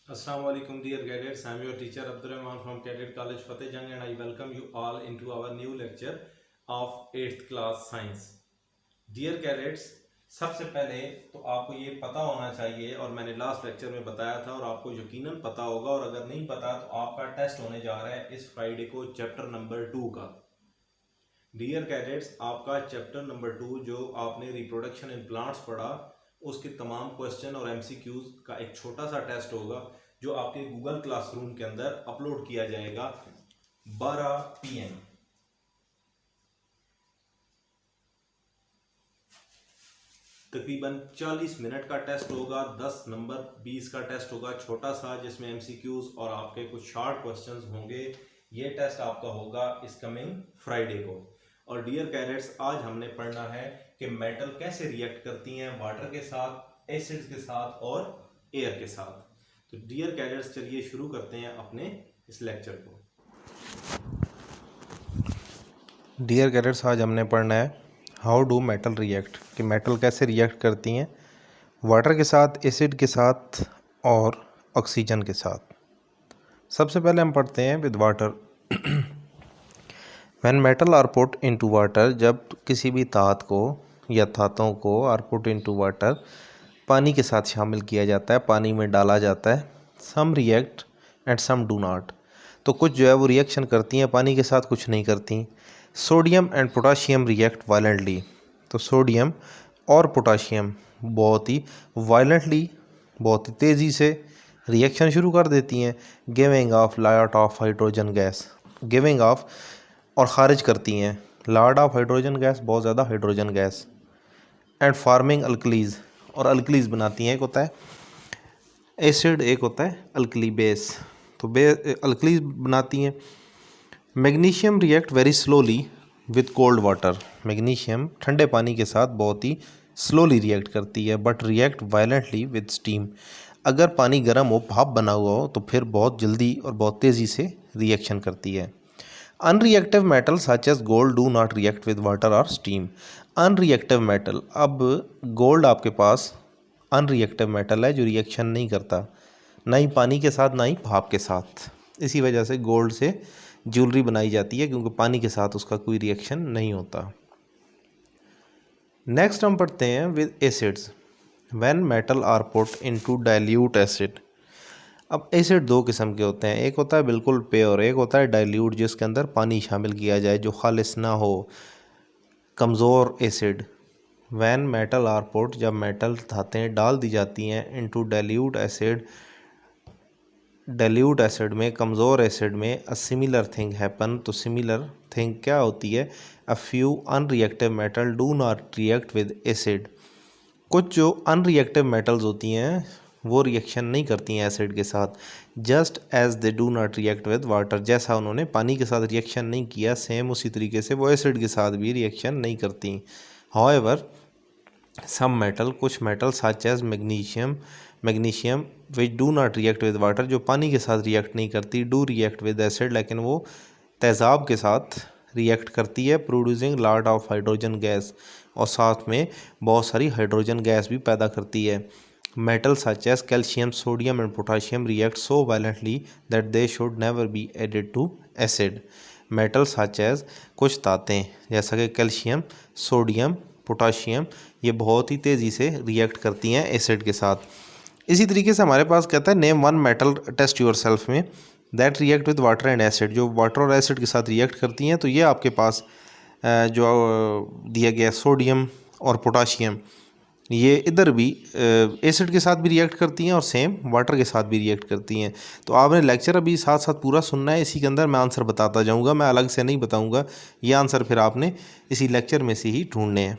Assalamu alaikum dear cadets. I am your teacher Abdurrahman from Cadet College Fatehjung and I welcome you all into our new lecture of 8th class science. Dear cadets, सबसे पहले तो आपको ये पता होना चाहिए और मैंने लास्ट लेक्चर में बताया था और आपको यकीनन पता होगा और अगर नहीं पता तो आपका टेस्ट होने जा रहा है इस फ्राइडे को चैप्टर नंबर 2 का। डियर कैडेट्स, आपका चैप्टर नंबर 2 जो आपने रिप्रोडक्शन इन प्लांट्स पढ़ा उसके तमाम क्वेश्चन और एमसीक्यूज का एक छोटा सा टेस्ट होगा जो आपके गूगल क्लासरूम के अंदर अपलोड किया जाएगा 12 PM। तकरीबन 40 मिनट का टेस्ट होगा, 10 नंबर 20 का टेस्ट होगा छोटा सा, जिसमें एमसीक्यूज और आपके कुछ शॉर्ट क्वेश्चंस होंगे। ये टेस्ट आपका होगा इस कमिंग फ्राइडे को। और डियर कैडेट्स, आज हमने पढ़ना है कि मेटल कैसे रिएक्ट करती हैं वाटर के साथ, एसिड्स के साथ और एयर के साथ। तो डियर कैडेट्स, चलिए शुरू करते हैं अपने इस लेक्चर को। डियर कैडेट्स, आज हमने पढ़ना है हाउ डू मेटल रिएक्ट, कि मेटल कैसे रिएक्ट करती हैं वाटर के साथ, एसिड के साथ और ऑक्सीजन के साथ। सबसे पहले हम पढ़ते हैं with water. When metal are put into water, जब किसी भी धात को या धातों को आर पुट इनटू वाटर पानी के साथ शामिल किया जाता है, पानी में डाला जाता है। Some react and some do not, तो कुछ जो है वो रिएक्शन करती हैं पानी के साथ, कुछ नहीं करती। Sodium and potassium react violently, तो सोडियम और पोटाशियम बहुत ही वायलेंटली, बहुत ही तेज़ी से रिएक्शन शुरू कर देती हैं, giving of lot of hydrogen gas, giving of और खारिज करती हैं लॉट ऑफ हाइड्रोजन गैस, बहुत ज़्यादा hydrogen gas. And farming alkalis, और अल्कलीज बनाती हैं। एक होता है एसिड, एक होता है अल्कली बेस, तो अल्कलीज बनाती हैं। Magnesium react very slowly with cold water, magnesium ठंडे पानी के साथ बहुत ही स्लोली रिएक्ट करती है, but react violently with steam, अगर पानी गर्म हो, भाप बना हुआ हो, तो फिर बहुत जल्दी और बहुत तेज़ी से रिएक्शन करती है। Unreactive metal such as gold do not react with water और स्टीम। अनरिएक्टिव मेटल, अब गोल्ड आपके पास अनरिएक्टिव मेटल है जो रिएक्शन नहीं करता, ना ही पानी के साथ ना ही भाप के साथ। इसी वजह से गोल्ड से ज्वेलरी बनाई जाती है, क्योंकि पानी के साथ उसका कोई रिएक्शन नहीं होता। नेक्स्ट हम पढ़ते हैं with acids. When metal are put into dilute acid, अब एसिड दो किस्म के होते हैं, एक होता है बिल्कुल प्योर, एक होता है डाइल्यूट जिसके अंदर पानी शामिल किया जाए, जो खालिस ना हो, कमज़ोर acid. When metal are put, जब मेटल धातें डाल दी जाती हैं into dilute acid, dilute acid में, कमज़ोर एसिड में, अ सिमिलर थिंग हैपन, तो सिमिलर थिंग क्या होती है, a few unreactive metal do not react with acid, कुछ जो अनरिएक्टिव मेटल्स होती हैं वो रिएक्शन नहीं करती हैं एसिड के साथ। Just as they do not react with water, जैसा उन्होंने पानी के साथ रिएक्शन नहीं किया, सेम उसी तरीके से वो एसिड के साथ भी रिएक्शन नहीं करती। हाउएवर सम मेटल, कुछ metal such as magnesium, magnesium which do not react with water, जो पानी के साथ रिएक्ट नहीं करती, डू रिएक्ट विद एसिड, लेकिन वो तेज़ाब के साथ रिएक्ट करती है, producing lot of hydrogen gas, और साथ में बहुत सारी हाइड्रोजन गैस भी पैदा करती है। Metal such as calcium, sodium and potassium react so violently that they should never be added to acid. Metal such as, कुछ धातें जैसा कि कैल्शियम, सोडियम, पोटाशियम, ये बहुत ही तेज़ी से रिएक्ट करती हैं एसिड के साथ। इसी तरीके से हमारे पास कहता है name one metal test yourself में that react with water and acid, जो वाटर और एसिड के साथ रिएक्ट करती हैं। तो ये आपके पास जो दिया गया सोडियम और पोटाशियम, ये इधर भी एसिड के साथ भी रिएक्ट करती हैं और सेम वाटर के साथ भी रिएक्ट करती हैं। तो आपने लेक्चर अभी साथ साथ पूरा सुनना है, इसी के अंदर मैं आंसर बताता जाऊंगा, मैं अलग से नहीं बताऊंगा, ये आंसर फिर आपने इसी लेक्चर में से ही ढूंढने हैं।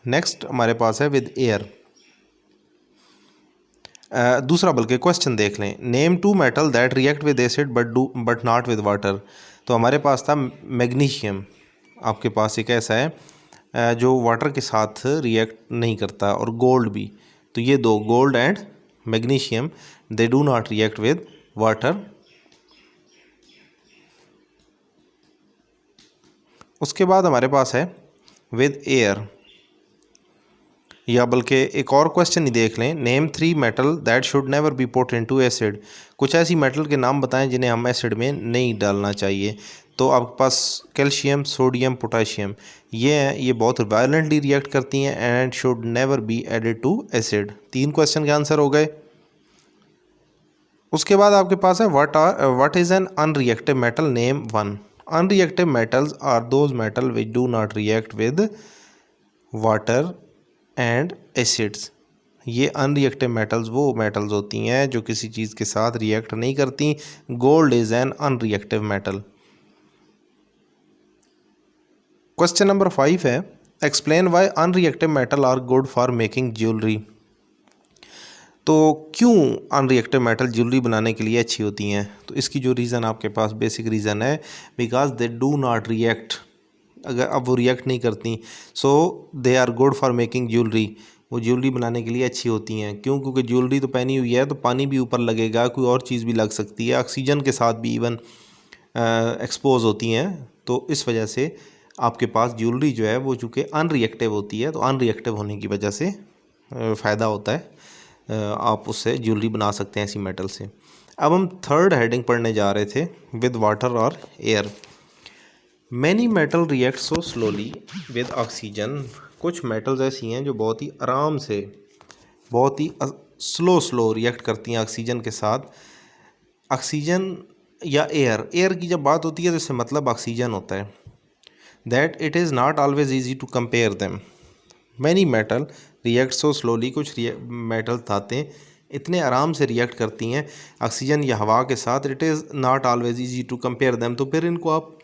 नेक्स्ट हमारे पास है विद एयर। दूसरा बल्कि क्वेश्चन देख लें, name two metal that react with acid but not with water. तो हमारे पास था मैग्नीशियम, आपके पास एक ऐसा है जो वाटर के साथ रिएक्ट नहीं करता, और गोल्ड भी। तो ये दो, gold and magnesium, they do not react with water. उसके बाद हमारे पास है विद एयर। या बल्कि एक और क्वेश्चन ही देख लें, name 3 metal that should never B put into acid. कुछ ऐसी मेटल के नाम बताएं जिन्हें हम एसिड में नहीं डालना चाहिए। तो आपके पास कैल्शियम, सोडियम, पोटाशियम ये हैं, ये बहुत वायलेंटली रिएक्ट करती हैं and should never be added to acid. 3 question के आंसर हो गए। उसके बाद आपके पास है what is an unreactive metal, name 1। Unreactive metals are those metal which do not react with water and acids. ये अनरिएक्टिव मेटल्स वो मेटल्स होती हैं जो किसी चीज़ के साथ रिएक्ट नहीं करती। Gold is an unreactive metal. Question number 5 है, explain why unreactive metal are good for making jewellery. तो क्यों अनरिएक्टिव मेटल ज्वेलरी बनाने के लिए अच्छी होती हैं? तो इसकी जो रीज़न आपके पास बेसिक रीज़न है, because they do not react. अगर अब वो रिएक्ट नहीं करती, so they are good for making jewellery. वो ज्वेलरी बनाने के लिए अच्छी होती हैं। क्यों? क्योंकि ज्वेलरी तो पहनी हुई है तो पानी भी ऊपर लगेगा, कोई और चीज़ भी लग सकती है, ऑक्सीजन के साथ भी इवन एक्सपोज होती हैं। तो इस वजह से आपके पास ज्वेलरी जो है वो चूँकि अनरिएक्टिव होती है, तो अनरिएक्टिव होने की वजह से फ़ायदा होता है, आप उससे ज्वेलरी बना सकते हैं ऐसी मेटल से। अब हम थर्ड हेडिंग पढ़ने जा रहे थे, विद वाटर और air. Many metal react so slowly with oxygen. कुछ मेटल्स ऐसी हैं जो बहुत ही आराम से, बहुत ही स्लो रिएक्ट करती हैं ऑक्सीजन के साथ। ऑक्सीजन या एयर की जब बात होती है तो इससे मतलब ऑक्सीजन होता है। That it is not always easy to compare them. Many metal react so slowly. कुछ मेटल्स आते हैं इतने आराम से रिएक्ट करती हैं ऑक्सीजन या हवा के साथ, it is not always easy to compare them. तो फिर इनको आप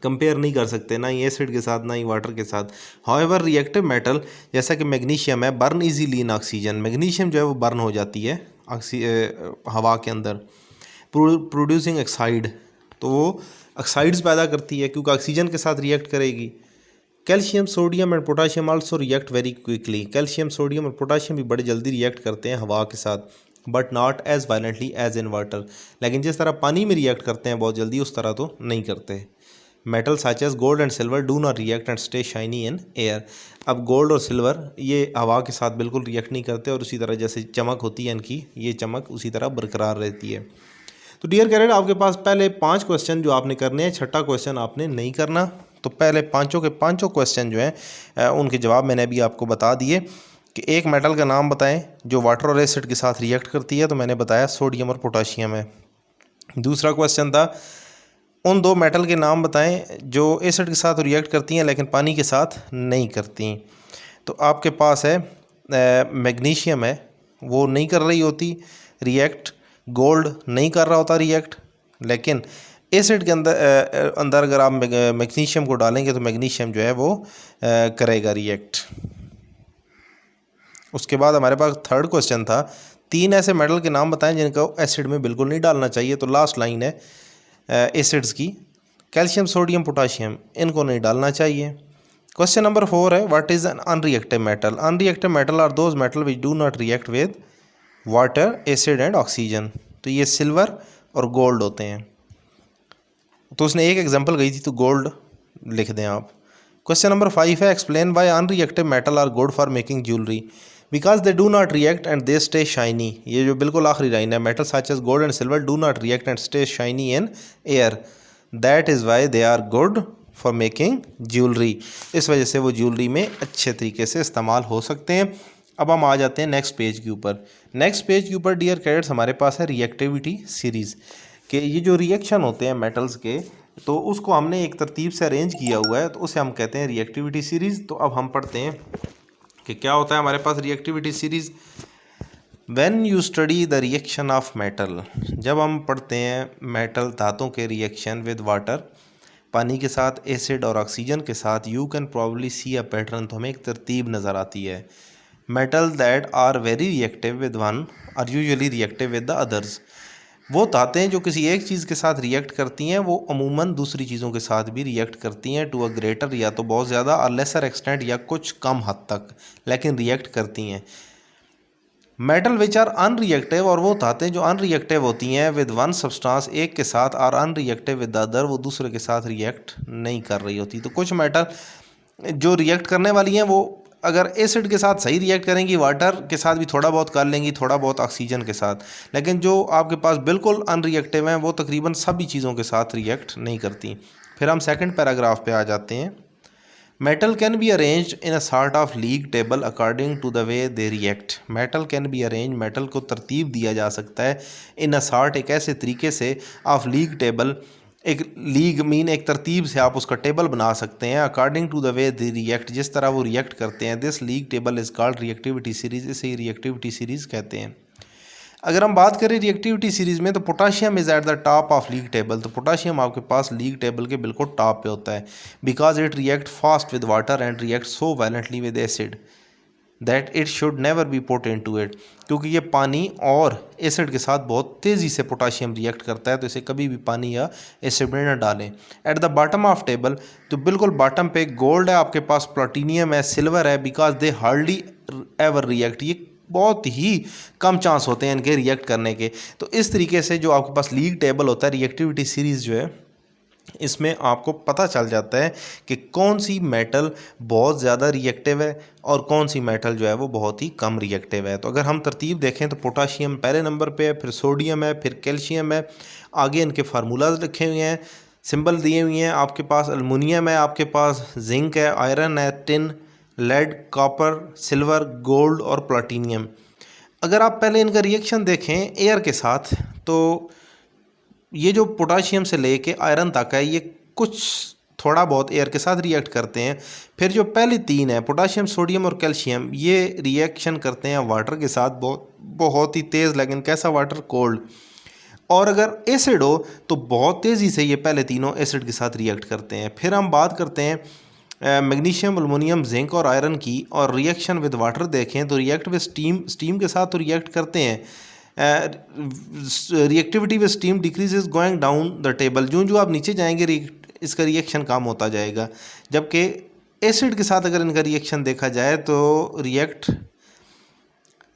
कंपेयर नहीं कर सकते, ना ही एसिड के साथ ना ही वाटर के साथ। हाउएवर रिएक्टिव मेटल जैसा कि मैग्नीशियम है, बर्न इजीली इन ऑक्सीजन। मैग्नीशियम जो है वो बर्न हो जाती है हवा के अंदर, प्रोड्यूसिंग ऑक्साइड। तो वो ऑक्साइड्स पैदा करती है क्योंकि ऑक्सीजन के साथ रिएक्ट करेगी। Calcium, sodium and potassium also react very quickly. Calcium, sodium और पोटाशियम भी बड़े जल्दी रिएक्ट करते हैं हवा के साथ, but not as violently as in water. लेकिन जिस तरह पानी में रिएक्ट करते हैं बहुत जल्दी, उस तरह तो नहीं करते। Metal such as gold and silver do not react and stay shiny in air. अब गोल्ड और सिल्वर ये हवा के साथ बिल्कुल रिएक्ट नहीं करते, और उसी तरह जैसे चमक होती है इनकी, ये चमक उसी तरह बरकरार रहती है। तो डियर कैडेट, आपके पास पहले 5 क्वेश्चन जो आपने करने हैं, छठा क्वेश्चन आपने नहीं करना। तो पहले पाँचों के पाँचों क्वेश्चन जो हैं उनके जवाब मैंने अभी आपको बता दिए कि एक मेटल का नाम बताएं जो वाटर और एसिड के साथ रिएक्ट करती है। तो मैंने बताया सोडियम और पोटाशियम है। दूसरा क्वेश्चन था उन 2 मेटल के नाम बताएं जो एसिड के साथ रिएक्ट करती हैं लेकिन पानी के साथ नहीं करती। तो आपके पास है मैग्नीशियम है, वो नहीं कर रही होती रिएक्ट। गोल्ड नहीं कर रहा होता रिएक्ट, लेकिन एसिड के अंदर अगर आप मैग्नीशियम को डालेंगे तो मैग्नीशियम जो है वो करेगा रिएक्ट। उसके बाद हमारे पास थर्ड क्वेश्चन था 3 ऐसे मेटल के नाम बताएं जिनको एसिड में बिल्कुल नहीं डालना चाहिए। तो लास्ट लाइन है एसिड्स की, कैल्शियम, सोडियम, पोटाशियम, इनको नहीं डालना चाहिए। क्वेश्चन नंबर 4 है what is an unreactive metal. Unreactive metal are those metal which do not react with water, acid and oxygen. तो ये सिल्वर और गोल्ड होते हैं। तो उसने एक एग्जांपल गई थी, तो गोल्ड लिख दें आप। क्वेश्चन नंबर 5 है explain why unreactive metal are good for making jewellery. Because they do not react and they stay shiny. ये जो बिल्कुल आखिरी लाइन है, metal such as gold and silver do not react and stay shiny in air, that is why they are good for making jewellery. इस वजह से वो jewellery में अच्छे तरीके से इस्तेमाल हो सकते हैं। अब हम आ जाते हैं नेक्स्ट पेज के ऊपर। नेक्स्ट पेज के ऊपर डियर कैडेट्स हमारे पास है रिएक्टिविटी सीरीज़ कि ये जो रिएक्शन होते हैं मेटल्स के, तो उसको हमने एक तरतीब से अरेंज किया हुआ है, तो उसे हम कहते हैं रिएक्टिविटी सीरीज़। तो अब हम पढ़ते हैं कि क्या होता है हमारे पास reactivity series. When you study the reaction of metal, जब हम पढ़ते हैं मेटल धातुओं के रिएक्शन विद वाटर, पानी के साथ, एसिड और ऑक्सीजन के साथ, you can probably see a pattern. तो हमें एक तरतीब नज़र आती है। Metal that are very reactive with one are usually reactive with the others. वो धातें जो किसी एक चीज़ के साथ रिएक्ट करती हैं वो अमूमन दूसरी चीज़ों के साथ भी रिएक्ट करती हैं, टू अ ग्रेटर या तो बहुत ज़्यादा, और लेसर एक्सटेंट या कुछ कम हद तक, लेकिन रिएक्ट करती हैं। मेटल विच आर अनरिएक्टिव, और वो धातें जो अनरिएक्टिव होती हैं विद वन सब्सटेंस, एक के साथ, और अनरिएक्टिव विद द अदर, वो दूसरे के साथ रिएक्ट नहीं कर रही होती। तो कुछ मेटल जो रिएक्ट करने वाली हैं वो अगर एसिड के साथ सही रिएक्ट करेंगी, वाटर के साथ भी थोड़ा बहुत कर लेंगी, थोड़ा बहुत ऑक्सीजन के साथ, लेकिन जो आपके पास बिल्कुल अनरिएक्टिव हैं वो तकरीबन सभी चीज़ों के साथ रिएक्ट नहीं करती। फिर हम सेकंड पैराग्राफ पे आ जाते हैं। Metal can be arranged in a sort of league table according to the way they react. Metal can be arrange, metal को तरतीब दिया जा सकता है, इन अ सॉर्ट एक ऐसे तरीके से, ऑफ लीग टेबल, एक लीग मीन एक तरतीब से आप उसका टेबल बना सकते हैं, according to the way they react, जिस तरह वो रिएक्ट करते हैं। This league table is called reactivity series, इसे रिएक्टिविटी सीरीज़ कहते हैं। अगर हम बात करें रिएक्टिविटी सीरीज़ में, तो potassium is eight the top of league table, तो पोटाशियम आपके पास लीग टेबल के बिल्कुल टॉप पे होता है, because it react fast with water and react so violently with acid that it should never B put into it, क्योंकि ये पानी और एसिड के साथ बहुत तेज़ी से पोटाशियम रिएक्ट करता है, तो इसे कभी भी पानी या एसिड में न डालें। At the bottom of table, तो बिल्कुल बॉटम पे गोल्ड है आपके पास, प्लैटिनियम है, सिल्वर है, because they hardly ever react, ये बहुत ही कम चांस होते हैं इनके रिएक्ट करने के। तो इस तरीके से जो आपके पास लीग टेबल होता है, रिएक्टिविटी सीरीज़ जो है, इसमें आपको पता चल जाता है कि कौन सी मेटल बहुत ज़्यादा रिएक्टिव है और कौन सी मेटल जो है वो बहुत ही कम रिएक्टिव है। तो अगर हम तरतीब देखें तो पोटाशियम पहले नंबर पे है, फिर सोडियम है, फिर कैल्शियम है, आगे इनके फार्मूलाज लिखे हुए हैं, सिंबल दिए हुए हैं आपके पास। एल्युमिनियम है आपके पास, जिंक है, आयरन है, tin, lead, copper, silver, gold और प्लैटिनियम। अगर आप पहले इनका रिएक्शन देखें एयर के साथ, तो ये जो पोटाशियम से लेके आयरन तक है, ये कुछ थोड़ा बहुत एयर के साथ रिएक्ट करते हैं। फिर जो पहली तीन है, पोटाशियम, सोडियम और कैल्शियम, ये रिएक्शन करते हैं वाटर के साथ, बहुत ही तेज़, लेकिन कैसा वाटर? कोल्ड। और अगर एसिड हो तो बहुत तेज़ी से ये पहले तीनों एसिड के साथ रिएक्ट करते हैं। फिर हम बात करते हैं मैग्नीशियम, एल्युमिनियम, जिंक और आयरन की, और रिएक्शन विद वाटर देखें तो रिएक्ट विद स्टीम के साथ तो रिएक्ट करते हैं। Reactivity with steam decreases going down the table, जो आप नीचे जाएंगे इसका रिएक्शन कम होता जाएगा। जबकि एसिड के साथ अगर इनका रिएक्शन देखा जाए तो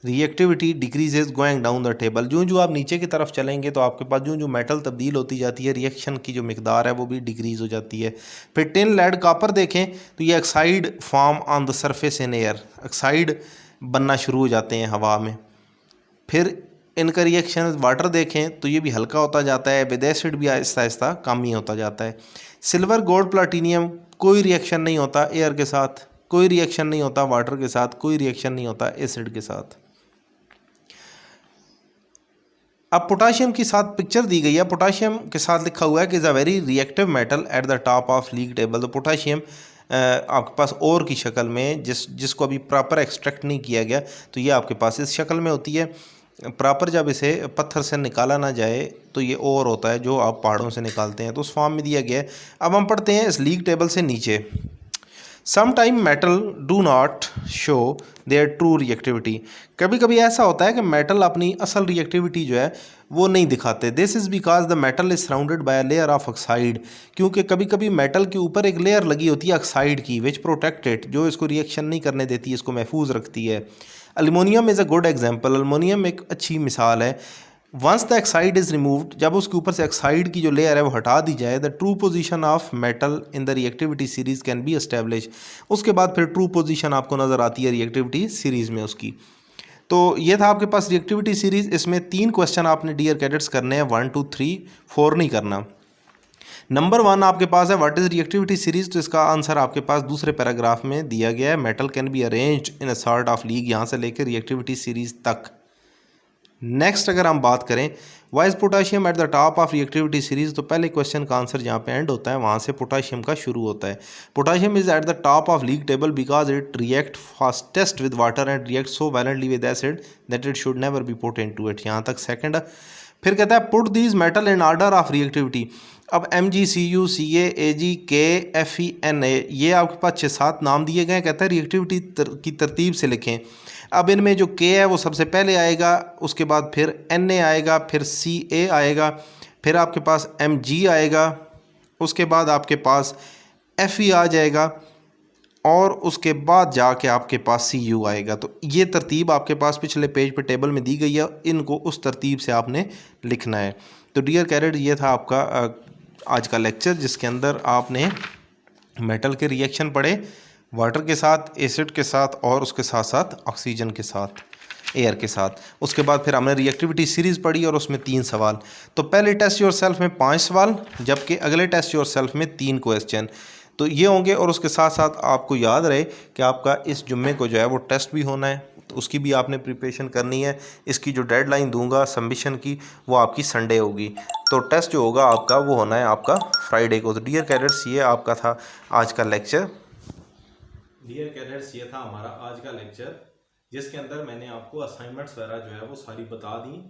reactivity decreases going down the table, जो आप नीचे की तरफ चलेंगे तो आपके पास जो मेटल तब्दील होती जाती है, रिएक्शन की जो मिकदार है वो भी डिक्रीज़ हो जाती है। फिर टिन, लेड, कॉपर देखें तो ये oxide form on the surface in air, oxide बनना शुरू हो जाते हैं हवा में। फिर इनका रिएक्शन वाटर देखें तो ये भी हल्का होता जाता है, विद एसिड भी आहिस्ता आहिस्ता कम ही होता जाता है। सिल्वर, गोल्ड, प्लैटिनियम, कोई रिएक्शन नहीं होता एयर के साथ, कोई रिएक्शन नहीं होता वाटर के साथ, कोई रिएक्शन नहीं होता एसिड के साथ। अब पोटाशियम के साथ पिक्चर दी गई है, पोटाशियम के साथ लिखा हुआ है कि is a very reactive metal at the top of league table. तो पोटाशियम आपके पास ओर की शक्ल में, जिसको अभी प्रॉपर एक्सट्रैक्ट नहीं किया गया, तो ये आपके पास इस शक्ल में होती है। प्रॉपर जब इसे पत्थर से निकाला ना जाए तो ये ओर होता है जो आप पहाड़ों से निकालते हैं, तो उस फॉर्म में दिया गया है। अब हम पढ़ते हैं इस लीग टेबल से नीचे। Some time metal do not show their true reactivity, कभी कभी ऐसा होता है कि मेटल अपनी असल रिएक्टिविटी जो है वो नहीं दिखाते। This is because the metal is surrounded by a layer of oxide, क्योंकि कभी कभी मेटल के ऊपर एक लेयर लगी होती है ऑक्साइड की, विच प्रोटेक्ट इट, जो इसको रिएक्शन नहीं करने देती, इसको महफूज रखती है। Aluminium is a good example, aluminium एक अच्छी मिसाल है। Once the oxide is removed, जब उसके ऊपर से ऑक्साइड की जो लेयर है वो हटा दी जाए, the true position of metal in the reactivity series can be establish, उसके बाद फिर ट्रू पोजीशन आपको नज़र आती है रिएक्टिविटी सीरीज़ में उसकी। तो ये था आपके पास रिएक्टिविटी सीरीज़। इसमें 3 क्वेश्चन आपने डियर कैडेट्स करने हैं, 1 2 3 4 नहीं करना। नंबर 1 आपके पास है व्हाट इज़ रिएक्टिविटी सीरीज़, तो इसका आंसर आपके पास दूसरे पैराग्राफ में दिया गया है। Metal can be arranged in a sort of league, यहाँ से लेकर रिएक्टिविटी सीरीज़ तक। नेक्स्ट अगर हम बात करें why is potassium at the top of reactivity series, तो पहले क्वेश्चन का आंसर जहाँ पे एंड होता है वहाँ से पोटाशियम का शुरू होता है। Potassium is eight the top of league table because it react fastest with water and react so violently with acid that it should never B put into it, यहाँ तक सेकंड। फिर कहता है put these metal in order of reactivity. अब MgCu, Ca, Ag, K, Fe, Na, ये आपके पास 6-7 नाम दिए गए हैं। कहता है रिएक्टिविटी की तरतीब से लिखें। अब इनमें जो K है वो सबसे पहले आएगा, उसके बाद फिर Na आएगा, फिर Ca आएगा, फिर आपके पास Mg आएगा, उसके बाद आपके पास Fe आ जाएगा, और उसके बाद जाके आपके पास Cu आएगा। तो ये तरतीब आपके पास पिछले पेज पे टेबल में दी गई है, इनको उस तरतीब से आपने लिखना है। तो डियर कैडेट, ये था आपका आज का लेक्चर, जिसके अंदर आपने मेटल के रिएक्शन पढ़े, वाटर के साथ, एसिड के साथ और उसके साथ साथ ऑक्सीजन के साथ, एयर के साथ। उसके बाद फिर हमने रिएक्टिविटी सीरीज़ पढ़ी और उसमें 3 सवाल। तो पहले टेस्ट योर सेल्फ में 5 सवाल, जबकि अगले टेस्ट योर सेल्फ में 3 क्वेश्चन तो ये होंगे। और उसके साथ साथ आपको याद रहे कि आपका इस जुम्मे को जो है वो टेस्ट भी होना है, तो उसकी भी आपने प्रिपरेशन करनी है। इसकी जो डेडलाइन दूंगा सबमिशन की वो आपकी संडे होगी। तो टेस्ट जो होगा आपका वो होना है आपका फ्राइडे को। तो डियर कैडेट्स, ये आपका था आज का लेक्चर। डियर कैडेट्स, ये था हमारा आज का लेक्चर, जिसके अंदर मैंने आपको असाइनमेंट्स वगैरह जो है वो सारी बता दी।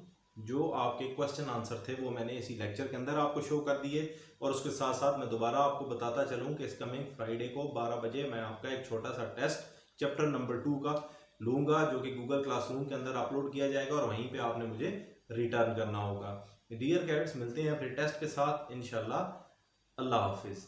जो आपके क्वेश्चन आंसर थे वो मैंने इसी लेक्चर के अंदर आपको शो कर दिए। और उसके साथ साथ मैं दोबारा आपको बताता चलूँ कि इस कमिंग फ्राइडे को 12 बजे मैं आपका एक छोटा सा टेस्ट चैप्टर नंबर 2 का लूँगा, जो कि गूगल क्लासरूम के अंदर अपलोड किया जाएगा और वहीं पे आपने मुझे रिटर्न करना होगा। डियर कैडेट्स, मिलते हैं फिर टेस्ट के साथ इंशाल्लाह। अल्लाह हाफिज़।